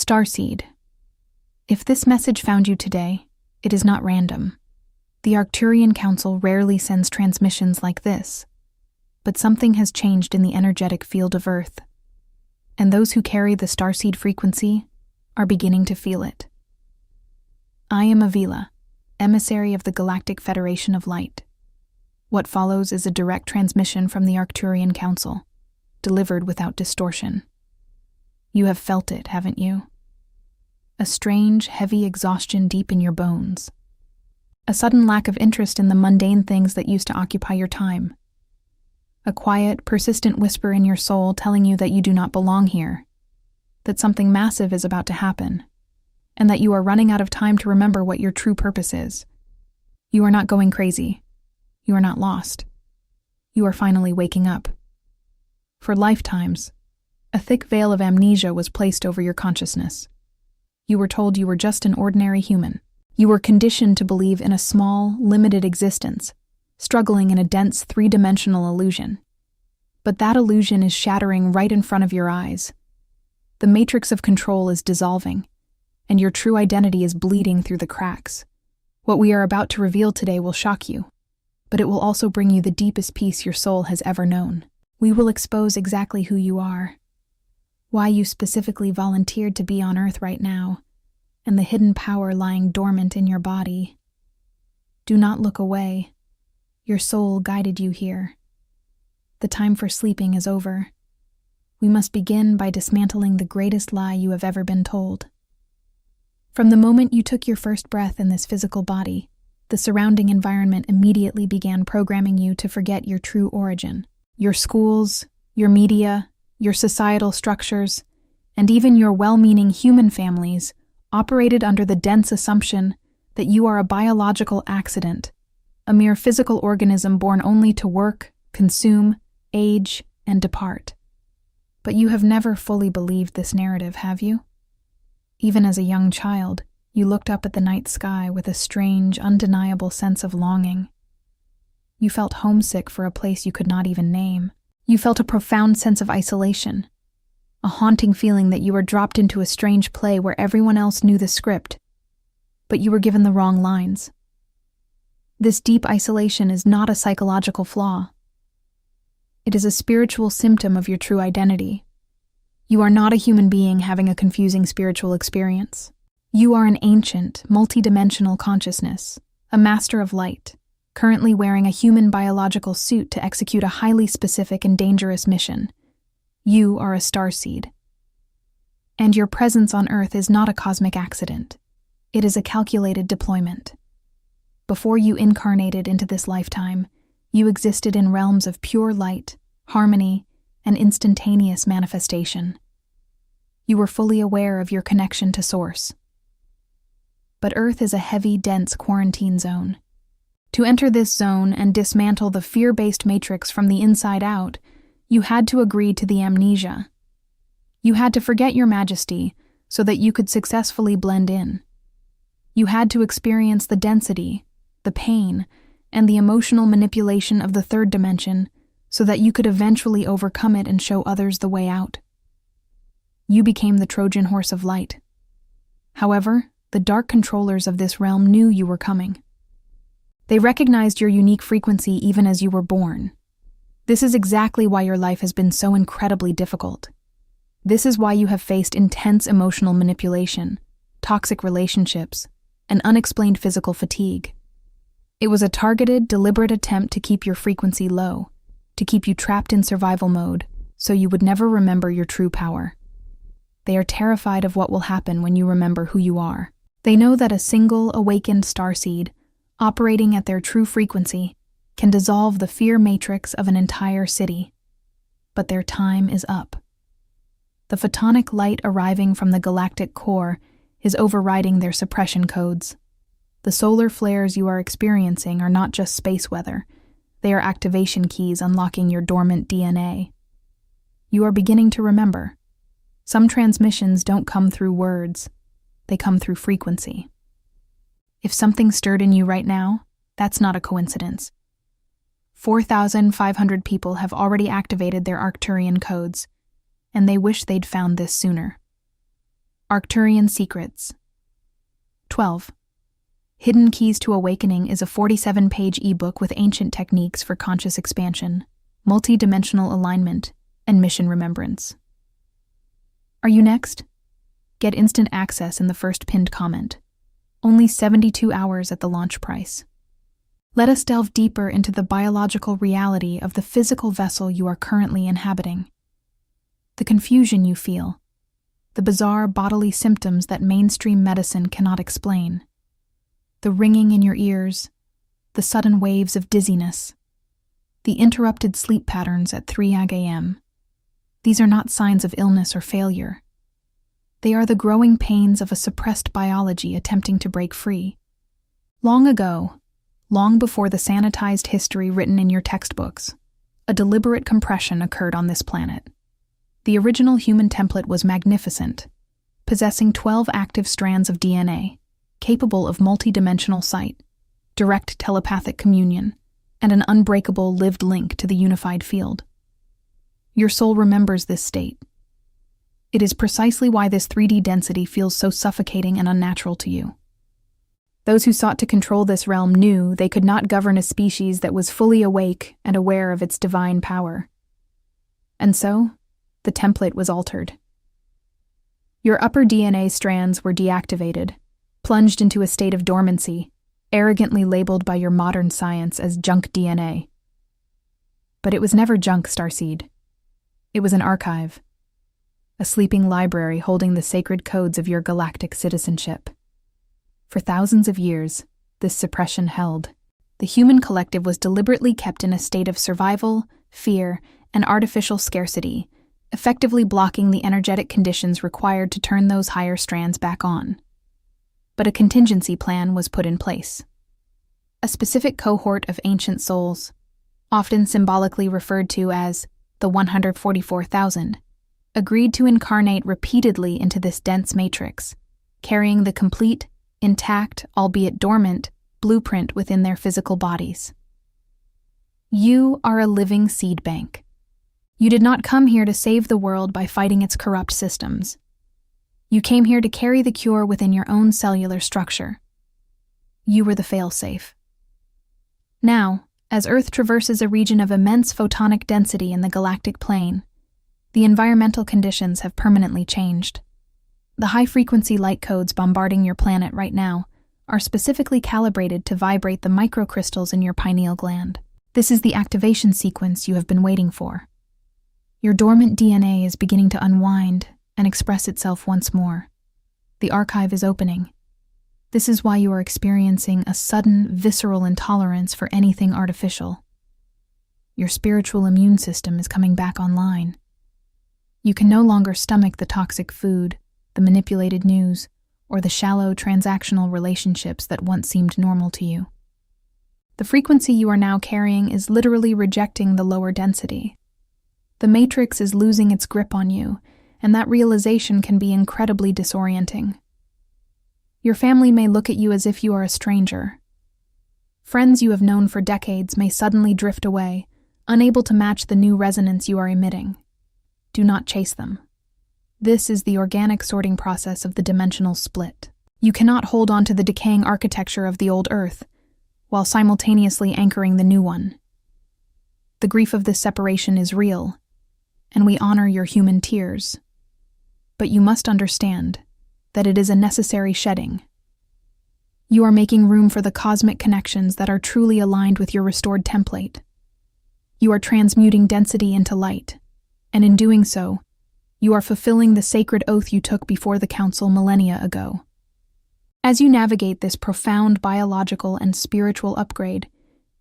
Starseed. If this message found you today, it is not random. The Arcturian Council rarely sends transmissions like this, but something has changed in the energetic field of Earth, and those who carry the Starseed frequency are beginning to feel it. I am Avila, emissary of the Galactic Federation of Light. What follows is a direct transmission from the Arcturian Council, delivered without distortion. You have felt it, haven't you? A strange, heavy exhaustion deep in your bones. A sudden lack of interest in the mundane things that used to occupy your time. A quiet, persistent whisper in your soul telling you that you do not belong here, that something massive is about to happen, and that you are running out of time to remember what your true purpose is. You are not going crazy. You are not lost. You are finally waking up. For lifetimes, a thick veil of amnesia was placed over your consciousness. You were told you were just an ordinary human. You were conditioned to believe in a small, limited existence, struggling in a dense, three-dimensional illusion. But that illusion is shattering right in front of your eyes. The matrix of control is dissolving, and your true identity is bleeding through the cracks. What we are about to reveal today will shock you, but it will also bring you the deepest peace your soul has ever known. We will expose exactly who you are, why you specifically volunteered to be on Earth right now, and the hidden power lying dormant in your body. Do not look away. Your soul guided you here. The time for sleeping is over. We must begin by dismantling the greatest lie you have ever been told. From the moment you took your first breath in this physical body, the surrounding environment immediately began programming you to forget your true origin. Your schools, your media, your societal structures, and even your well-meaning human families operated under the dense assumption that you are a biological accident, a mere physical organism born only to work, consume, age, and depart. But you have never fully believed this narrative, have you? Even as a young child, you looked up at the night sky with a strange, undeniable sense of longing. You felt homesick for a place you could not even name. You felt a profound sense of isolation, a haunting feeling that you were dropped into a strange play where everyone else knew the script, but you were given the wrong lines. This deep isolation is not a psychological flaw. It is a spiritual symptom of your true identity. You are not a human being having a confusing spiritual experience. You are an ancient, multidimensional consciousness, a master of light, currently wearing a human biological suit to execute a highly specific and dangerous mission. You are a starseed. And your presence on Earth is not a cosmic accident. It is a calculated deployment. Before you incarnated into this lifetime, you existed in realms of pure light, harmony, and instantaneous manifestation. You were fully aware of your connection to Source. But Earth is a heavy, dense quarantine zone. To enter this zone and dismantle the fear-based matrix from the inside out, you had to agree to the amnesia. You had to forget your majesty so that you could successfully blend in. You had to experience the density, the pain, and the emotional manipulation of the third dimension so that you could eventually overcome it and show others the way out. You became the Trojan horse of light. However, the dark controllers of this realm knew you were coming. They recognized your unique frequency even as you were born. This is exactly why your life has been so incredibly difficult. This is why you have faced intense emotional manipulation, toxic relationships, and unexplained physical fatigue. It was a targeted, deliberate attempt to keep your frequency low, to keep you trapped in survival mode, so you would never remember your true power. They are terrified of what will happen when you remember who you are. They know that a single, awakened starseed, operating at their true frequency, can dissolve the fear matrix of an entire city. But their time is up. The photonic light arriving from the galactic core is overriding their suppression codes. The solar flares you are experiencing are not just space weather. They are activation keys unlocking your dormant DNA. You are beginning to remember. Some transmissions don't come through words. They come through frequency. If something stirred in you right now, that's not a coincidence. 4,500 people have already activated their Arcturian codes, and they wish they'd found this sooner. Arcturian Secrets. 12. Hidden Keys to Awakening is a 47-page ebook with ancient techniques for conscious expansion, multi-dimensional alignment, and mission remembrance. Are you next? Get instant access in the first pinned comment. Only 72 hours at the launch price. Let us delve deeper into the biological reality of the physical vessel you are currently inhabiting. The confusion you feel, the bizarre bodily symptoms that mainstream medicine cannot explain, the ringing in your ears, the sudden waves of dizziness, the interrupted sleep patterns at 3 a.m. These are not signs of illness or failure. They are the growing pains of a suppressed biology attempting to break free. Long ago, long before the sanitized history written in your textbooks, a deliberate compression occurred on this planet. The original human template was magnificent, possessing 12 active strands of DNA, capable of multidimensional sight, direct telepathic communion, and an unbreakable lived link to the unified field. Your soul remembers this state. It is precisely why this 3D density feels so suffocating and unnatural to you. Those who sought to control this realm knew they could not govern a species that was fully awake and aware of its divine power. And so, the template was altered. Your upper DNA strands were deactivated, plunged into a state of dormancy, arrogantly labeled by your modern science as junk DNA. But it was never junk, Starseed. It was an archive. A sleeping library holding the sacred codes of your galactic citizenship. For thousands of years, this suppression held. The human collective was deliberately kept in a state of survival, fear, and artificial scarcity, effectively blocking the energetic conditions required to turn those higher strands back on. But a contingency plan was put in place. A specific cohort of ancient souls, often symbolically referred to as the 144,000, agreed to incarnate repeatedly into this dense matrix, carrying the complete, intact, albeit dormant, blueprint within their physical bodies. You are a living seed bank. You did not come here to save the world by fighting its corrupt systems. You came here to carry the cure within your own cellular structure. You were the failsafe. Now, as Earth traverses a region of immense photonic density in the galactic plane, the environmental conditions have permanently changed. The high-frequency light codes bombarding your planet right now are specifically calibrated to vibrate the microcrystals in your pineal gland. This is the activation sequence you have been waiting for. Your dormant DNA is beginning to unwind and express itself once more. The archive is opening. This is why you are experiencing a sudden, visceral intolerance for anything artificial. Your spiritual immune system is coming back online. You can no longer stomach the toxic food, the manipulated news, or the shallow transactional relationships that once seemed normal to you. The frequency you are now carrying is literally rejecting the lower density. The matrix is losing its grip on you, and that realization can be incredibly disorienting. Your family may look at you as if you are a stranger. Friends you have known for decades may suddenly drift away, unable to match the new resonance you are emitting. Do not chase them. This is the organic sorting process of the dimensional split. You cannot hold on to the decaying architecture of the old Earth, while simultaneously anchoring the new one. The grief of this separation is real, and we honor your human tears. But you must understand that it is a necessary shedding. You are making room for the cosmic connections that are truly aligned with your restored template. You are transmuting density into light, and in doing so, you are fulfilling the sacred oath you took before the Council millennia ago. As you navigate this profound biological and spiritual upgrade,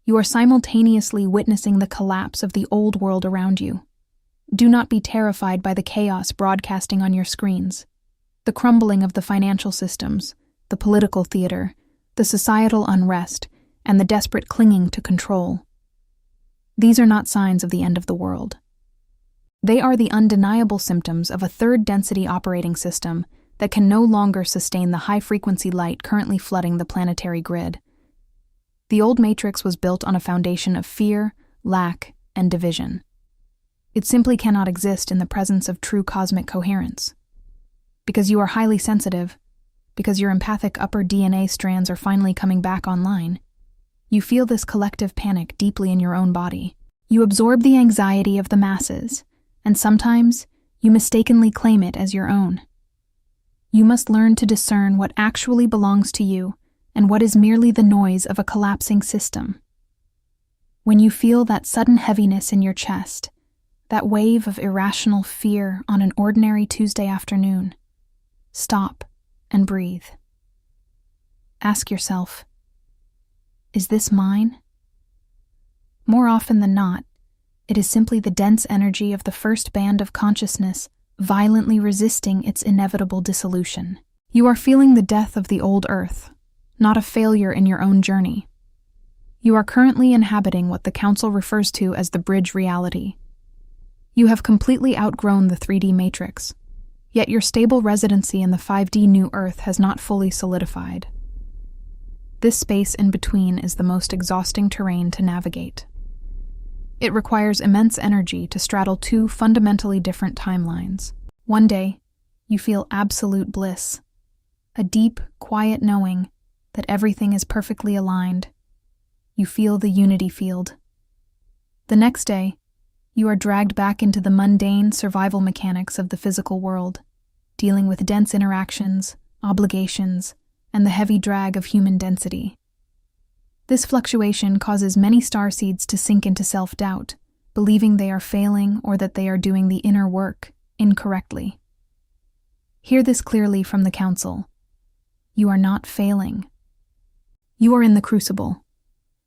you are simultaneously witnessing the collapse of the old world around you. Do not be terrified by the chaos broadcasting on your screens. The crumbling of the financial systems, the political theater, the societal unrest, and the desperate clinging to control. These are not signs of the end of the world. They are the undeniable symptoms of a third-density operating system that can no longer sustain the high-frequency light currently flooding the planetary grid. The old matrix was built on a foundation of fear, lack, and division. It simply cannot exist in the presence of true cosmic coherence. because you are highly sensitive, because your empathic upper DNA strands are finally coming back online. You feel this collective panic deeply in your own body. You absorb the anxiety of the masses, and sometimes you mistakenly claim it as your own. You must learn to discern what actually belongs to you and what is merely the noise of a collapsing system. When you feel that sudden heaviness in your chest, that wave of irrational fear on an ordinary Tuesday afternoon, stop and breathe. Ask yourself, is this mine? More often than not, it is simply the dense energy of the first band of consciousness violently resisting its inevitable dissolution. You are feeling the death of the old earth, not a failure in your own journey. You are currently inhabiting what the Council refers to as the bridge reality. You have completely outgrown the 3D matrix, yet your stable residency in the 5D new earth has not fully solidified. This space in between is the most exhausting terrain to navigate. It requires immense energy to straddle two fundamentally different timelines. One day, you feel absolute bliss, a deep, quiet knowing that everything is perfectly aligned. You feel the unity field. The next day, you are dragged back into the mundane survival mechanics of the physical world, dealing with dense interactions, obligations, and the heavy drag of human density. This fluctuation causes many starseeds to sink into self-doubt, believing they are failing or that they are doing the inner work incorrectly. Hear this clearly from the Council. You are not failing. You are in the crucible.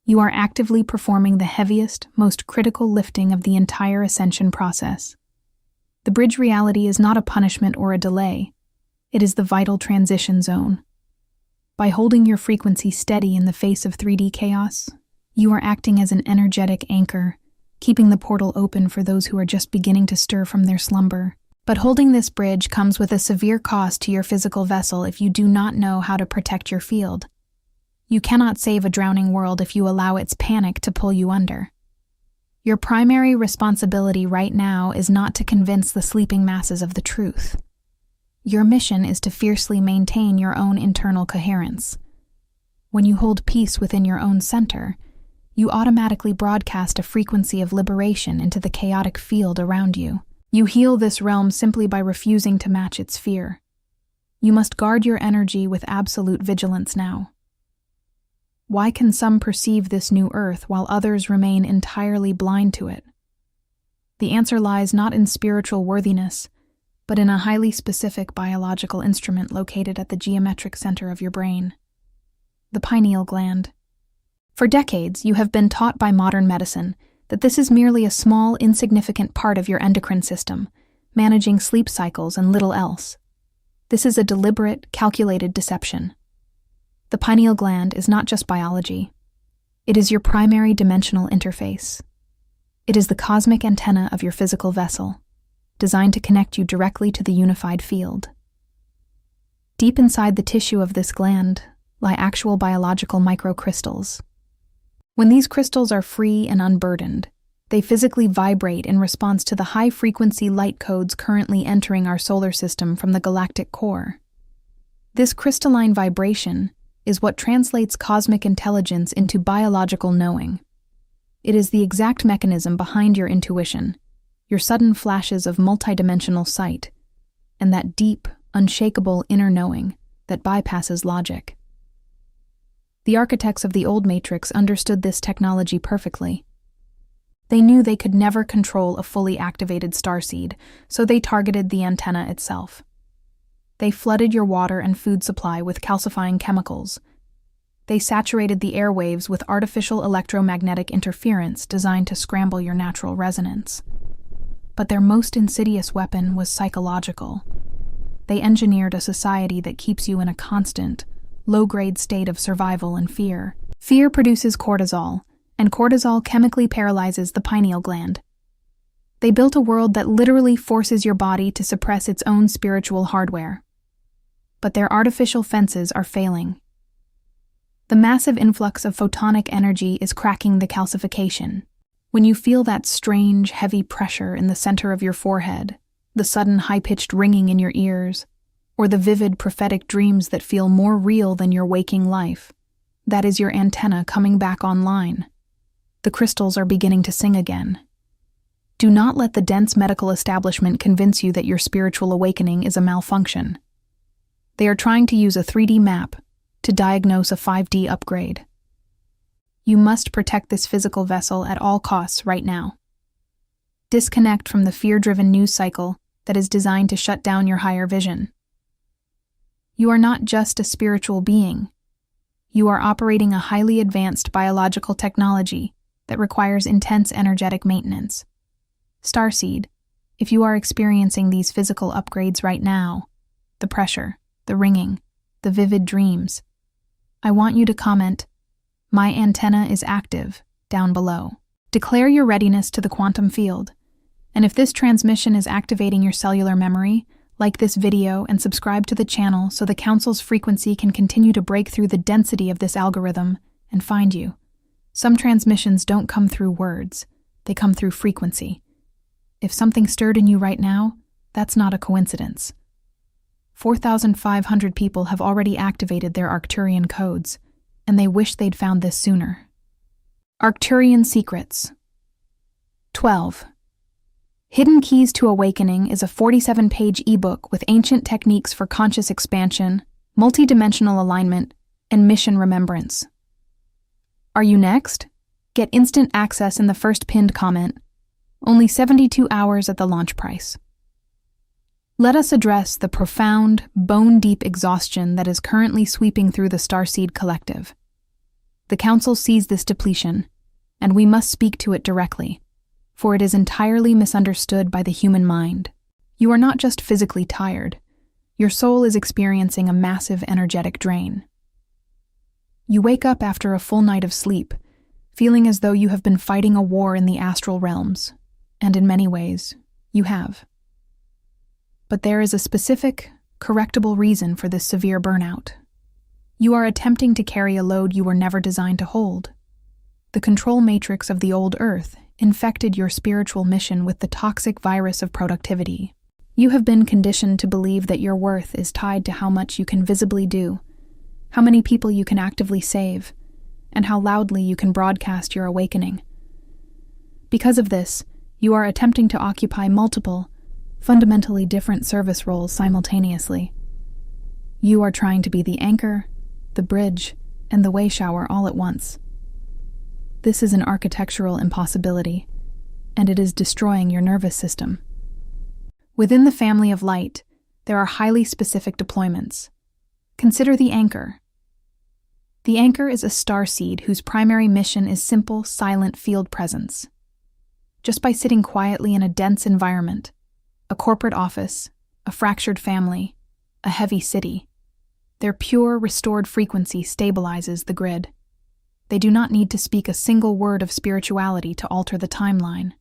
You are actively performing the heaviest, most critical lifting of the entire ascension process. The bridge reality is not a punishment or a delay. It is the vital transition zone. By holding your frequency steady in the face of 3D chaos, you are acting as an energetic anchor, keeping the portal open for those who are just beginning to stir from their slumber. But holding this bridge comes with a severe cost to your physical vessel if you do not know how to protect your field. You cannot save a drowning world if you allow its panic to pull you under. Your primary responsibility right now is not to convince the sleeping masses of the truth. Your mission is to fiercely maintain your own internal coherence. When you hold peace within your own center, you automatically broadcast a frequency of liberation into the chaotic field around you. You heal this realm simply by refusing to match its fear. You must guard your energy with absolute vigilance now. Why can some perceive this new earth while others remain entirely blind to it? The answer lies not in spiritual worthiness, but in a highly specific biological instrument located at the geometric center of your brain, the pineal gland. For decades, you have been taught by modern medicine that this is merely a small, insignificant part of your endocrine system, managing sleep cycles and little else. This is a deliberate, calculated deception. The pineal gland is not just biology. It is your primary dimensional interface. It is the cosmic antenna of your physical vessel, designed to connect you directly to the unified field. Deep inside the tissue of this gland lie actual biological microcrystals. When these crystals are free and unburdened, they physically vibrate in response to the high-frequency light codes currently entering our solar system from the galactic core. This crystalline vibration is what translates cosmic intelligence into biological knowing. It is the exact mechanism behind your intuition, your sudden flashes of multidimensional sight, and that deep, unshakable inner knowing that bypasses logic. The architects of the old Matrix understood this technology perfectly. They knew they could never control a fully activated starseed, so they targeted the antenna itself. They flooded your water and food supply with calcifying chemicals. They saturated the airwaves with artificial electromagnetic interference designed to scramble your natural resonance. But their most insidious weapon was psychological. They engineered a society that keeps you in a constant, low-grade state of survival and fear. Fear produces cortisol, and cortisol chemically paralyzes the pineal gland. They built a world that literally forces your body to suppress its own spiritual hardware. But their artificial fences are failing. The massive influx of photonic energy is cracking the calcification. When you feel that strange, heavy pressure in the center of your forehead, the sudden high-pitched ringing in your ears, or the vivid prophetic dreams that feel more real than your waking life. That is your antenna coming back online. The crystals are beginning to sing again. Do not let the dense medical establishment convince you that your spiritual awakening is a malfunction. They are trying to use a 3D map to diagnose a 5D upgrade. You must protect this physical vessel at all costs right now. Disconnect from the fear-driven news cycle that is designed to shut down your higher vision. You are not just a spiritual being. You are operating a highly advanced biological technology that requires intense energetic maintenance. Starseed, if you are experiencing these physical upgrades right now, the pressure, the ringing, the vivid dreams, I want you to comment, "My antenna is active," down below. Declare your readiness to the quantum field. And if this transmission is activating your cellular memory, like this video and subscribe to the channel so the Council's frequency can continue to break through the density of this algorithm and find you. Some transmissions don't come through words, they come through frequency. If something stirred in you right now, that's not a coincidence. 4,500 people have already activated their Arcturian codes, and they wish they'd found this sooner. Arcturian Secrets. 12. Hidden Keys to Awakening is a 47-page ebook with ancient techniques for conscious expansion, multidimensional alignment, and mission remembrance. Are you next? Get instant access in the first pinned comment. Only 72 hours at the launch price. Let us address the profound, bone-deep exhaustion that is currently sweeping through the Starseed collective. The Council sees this depletion, and we must speak to it directly, for it is entirely misunderstood by the human mind. You are not just physically tired, your soul is experiencing a massive energetic drain. You wake up after a full night of sleep, feeling as though you have been fighting a war in the astral realms, and in many ways, you have. But there is a specific, correctable reason for this severe burnout. You are attempting to carry a load you were never designed to hold. The control matrix of the old Earth infected your spiritual mission with the toxic virus of productivity. You have been conditioned to believe that your worth is tied to how much you can visibly do, how many people you can actively save, and how loudly you can broadcast your awakening. Because of this, you are attempting to occupy multiple, fundamentally different service roles simultaneously. You are trying to be the anchor, the bridge, and the way shower all at once. This is an architectural impossibility, and it is destroying your nervous system. Within the family of light, there are highly specific deployments. Consider the anchor. The anchor is a starseed whose primary mission is simple, silent field presence. Just by sitting quietly in a dense environment, a corporate office, a fractured family, a heavy city, their pure, restored frequency stabilizes the grid. They do not need to speak a single word of spirituality to alter the timeline.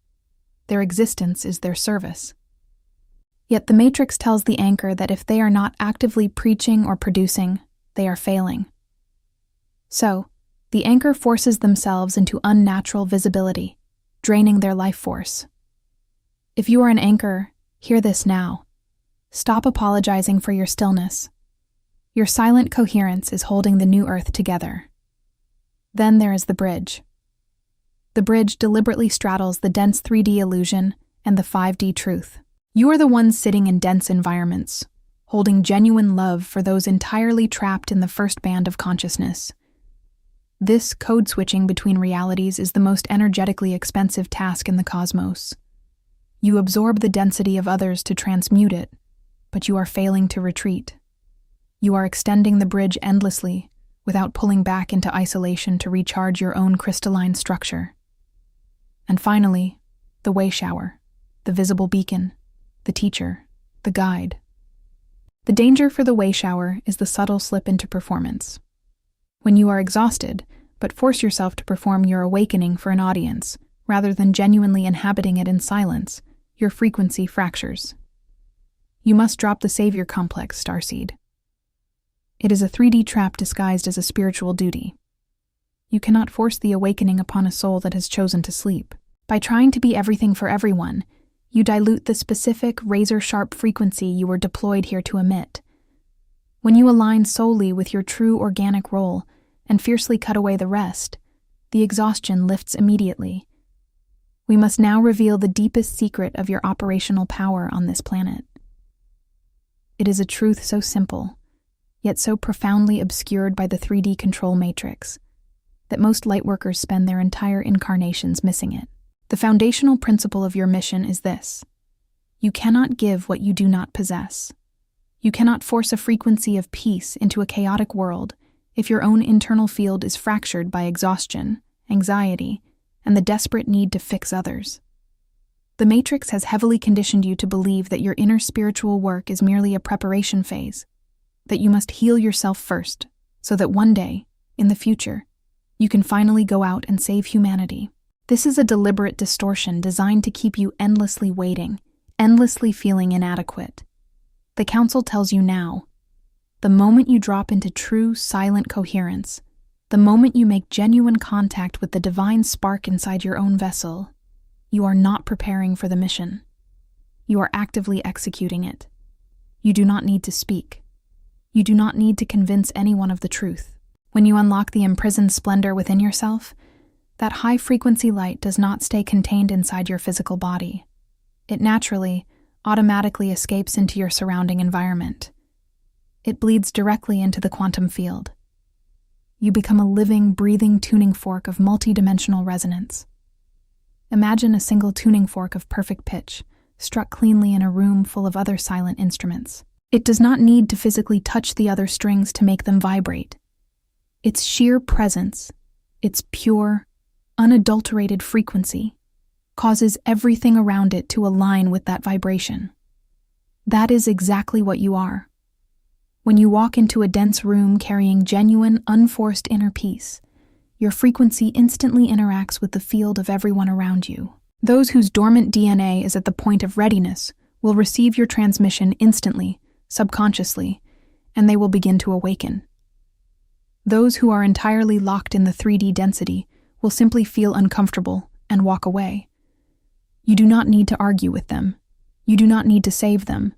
Their existence is their service. Yet the Matrix tells the anchor that if they are not actively preaching or producing, they are failing. So, the anchor forces themselves into unnatural visibility, draining their life force. If you are an anchor, hear this now. Stop apologizing for your stillness. Your silent coherence is holding the new Earth together. Then there is the bridge. The bridge deliberately straddles the dense 3D illusion and the 5D truth. You are the ones sitting in dense environments, holding genuine love for those entirely trapped in the first band of consciousness. This code switching between realities is the most energetically expensive task in the cosmos. You absorb the density of others to transmute it, but you are failing to retreat. You are extending the bridge endlessly, without pulling back into isolation to recharge your own crystalline structure. And finally, the way shower, the visible beacon, the teacher, the guide. The danger for the way shower is the subtle slip into performance. When you are exhausted, but force yourself to perform your awakening for an audience, rather than genuinely inhabiting it in silence, your frequency fractures. You must drop the savior complex, Starseed. It is a 3D trap disguised as a spiritual duty. You cannot force the awakening upon a soul that has chosen to sleep. By trying to be everything for everyone, you dilute the specific, razor-sharp frequency you were deployed here to emit, When you align solely with your true organic role and fiercely cut away the rest, the exhaustion lifts immediately. We must now reveal the deepest secret of your operational power on this planet. It is a truth so simple, yet so profoundly obscured by the 3D control matrix, that most lightworkers spend their entire incarnations missing it. The foundational principle of your mission is this: you cannot give what you do not possess. You cannot force a frequency of peace into a chaotic world if your own internal field is fractured by exhaustion, anxiety, and the desperate need to fix others. The Matrix has heavily conditioned you to believe that your inner spiritual work is merely a preparation phase, that you must heal yourself first, so that one day, in the future, you can finally go out and save humanity. This is a deliberate distortion designed to keep you endlessly waiting, endlessly feeling inadequate. The Council tells you now, the moment you drop into true, silent coherence, the moment you make genuine contact with the divine spark inside your own vessel, you are not preparing for the mission. You are actively executing it. You do not need to speak. You do not need to convince anyone of the truth. When you unlock the imprisoned splendor within yourself, that high-frequency light does not stay contained inside your physical body. It naturally, automatically escapes into your surrounding environment. It bleeds directly into the quantum field. You become a living, breathing tuning fork of multidimensional resonance. Imagine a single tuning fork of perfect pitch, struck cleanly in a room full of other silent instruments. It does not need to physically touch the other strings to make them vibrate. Its sheer presence, its pure, unadulterated frequency, causes everything around it to align with that vibration. That is exactly what you are. When you walk into a dense room carrying genuine, unforced inner peace, your frequency instantly interacts with the field of everyone around you. Those whose dormant DNA is at the point of readiness will receive your transmission instantly, subconsciously, and they will begin to awaken. Those who are entirely locked in the 3D density will simply feel uncomfortable and walk away. You do not need to argue with them. You do not need to save them.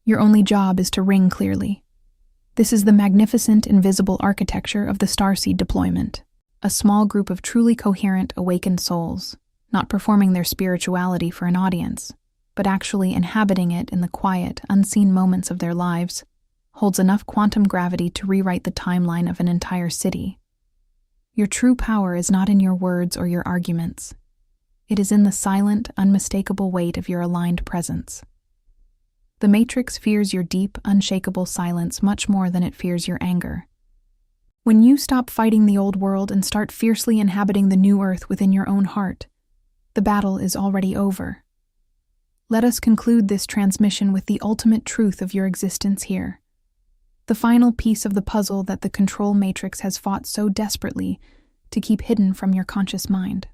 Your only job is to ring clearly. This is the magnificent invisible architecture of the Starseed deployment, a small group of truly coherent, awakened souls, not performing their spirituality for an audience, but actually inhabiting it in the quiet, unseen moments of their lives, holds enough quantum gravity to rewrite the timeline of an entire city. Your true power is not in your words or your arguments. It is in the silent, unmistakable weight of your aligned presence. The Matrix fears your deep, unshakable silence much more than it fears your anger. When you stop fighting the old world and start fiercely inhabiting the new earth within your own heart, the battle is already over. Let us conclude this transmission with the ultimate truth of your existence here. The final piece of the puzzle that the control matrix has fought so desperately to keep hidden from your conscious mind.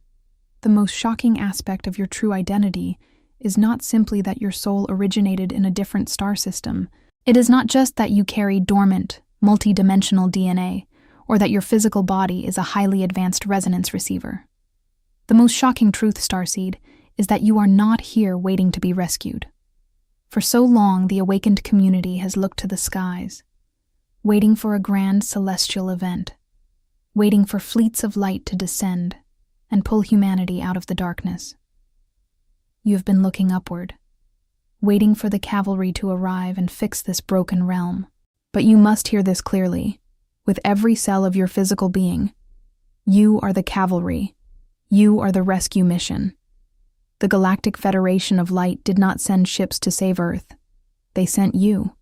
The most shocking aspect of your true identity is not simply that your soul originated in a different star system. It is not just that you carry dormant, multidimensional DNA, or that your physical body is a highly advanced resonance receiver. The most shocking truth, Starseed, is that you are not here waiting to be rescued. For so long, the awakened community has looked to the skies, waiting for a grand celestial event, waiting for fleets of light to descend and pull humanity out of the darkness. You have been looking upward, waiting for the cavalry to arrive and fix this broken realm. But you must hear this clearly, with every cell of your physical being. You are the cavalry. You are the rescue mission. The Galactic Federation of Light did not send ships to save Earth. They sent you.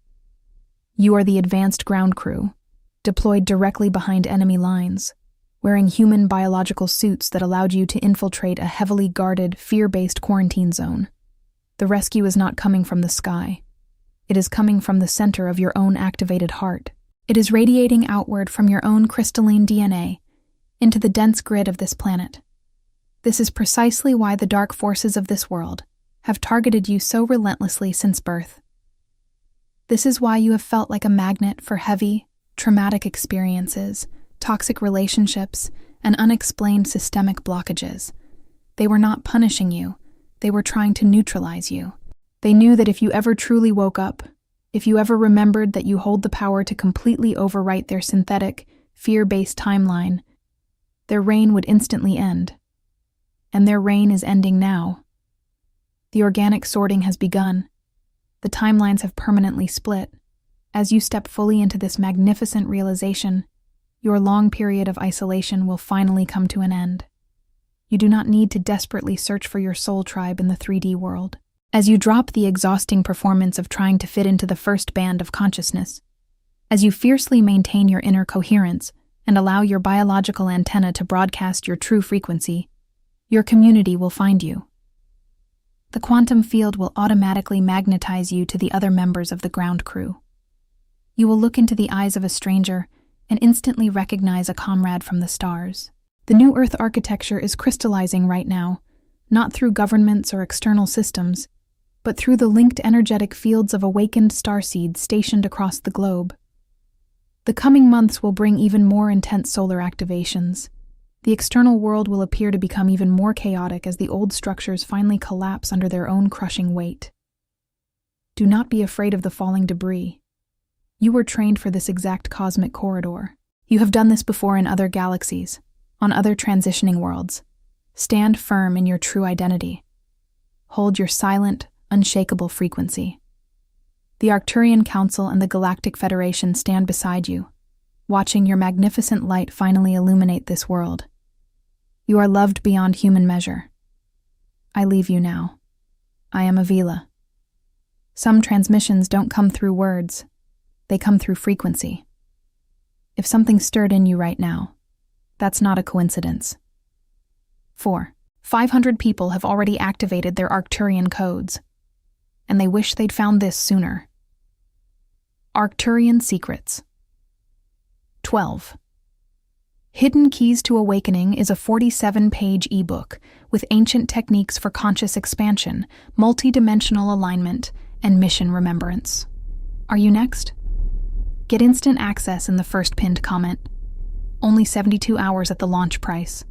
You are the advanced ground crew, deployed directly behind enemy lines, wearing human biological suits that allowed you to infiltrate a heavily guarded, fear-based quarantine zone. The rescue is not coming from the sky. It is coming from the center of your own activated heart. It is radiating outward from your own crystalline DNA into the dense grid of this planet. This is precisely why the dark forces of this world have targeted you so relentlessly since birth. This is why you have felt like a magnet for heavy, traumatic experiences, toxic relationships, and unexplained systemic blockages. They were not punishing you. They were trying to neutralize you. They knew that if you ever truly woke up, If you ever remembered that you hold the power to completely overwrite their synthetic, fear-based timeline, their reign would instantly end. And their reign is ending now. The organic sorting has begun. The timelines have permanently split. As you step fully into this magnificent realization, your long period of isolation will finally come to an end. You do not need to desperately search for your soul tribe in the 3D world. As you drop the exhausting performance of trying to fit into the first band of consciousness, as you fiercely maintain your inner coherence and allow your biological antenna to broadcast your true frequency, your community will find you. The quantum field will automatically magnetize you to the other members of the ground crew. You will look into the eyes of a stranger and instantly recognize a comrade from the stars. The new Earth architecture is crystallizing right now, not through governments or external systems, but through the linked energetic fields of awakened starseeds stationed across the globe. The coming months will bring even more intense solar activations. The external world will appear to become even more chaotic as the old structures finally collapse under their own crushing weight. Do not be afraid of the falling debris. You were trained for this exact cosmic corridor. You have done this before in other galaxies, on other transitioning worlds. Stand firm in your true identity. Hold your silent, unshakable frequency. The Arcturian Council and the Galactic Federation stand beside you, watching your magnificent light finally illuminate this world. You are loved beyond human measure. I leave you now. I am Avila. Some transmissions don't come through words. They come through frequency. If something stirred in you right now, that's not a coincidence. 4. 500 people have already activated their Arcturian codes, and they wish they'd found this sooner. Arcturian Secrets. 12. Hidden Keys to Awakening is a 47-page ebook with ancient techniques for conscious expansion, multi-dimensional alignment, and mission remembrance. Are you next? Get instant access in the first pinned comment. Only 72 hours at the launch price.